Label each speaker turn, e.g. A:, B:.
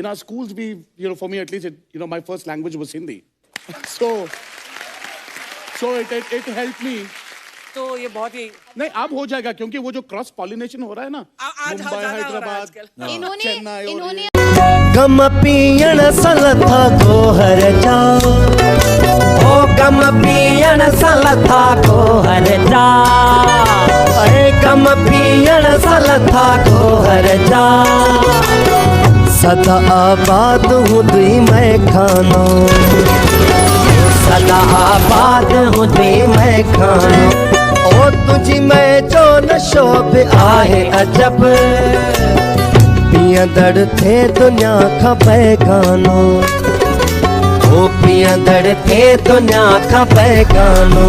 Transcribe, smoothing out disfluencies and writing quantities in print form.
A: in our schools, we, you know, for me at least, my first language was Hindi. so it helped me.
B: तो ये बहुत ही
A: नहीं, अब हो जाएगा क्योंकि वो जो क्रॉस पॉलिनेशन हो रहा है ना, मुंबई, हैदराबाद,
C: इन्होंने
D: गम पियण सलथा को हर जा, ओ गम पियण सलथा को हर जा, अरे गम पियण सलथा को हर जा, सदा आबाद हूँ दुई मैं खानो, सदा आबाद हूँ दुई मैं खानो, ओ तुझी मैं जो न शोभ आहे अजब, पिया दड़ थे दुनिया का पैगानो, ओ पिया दड़ थे दुनिया का पैगानो।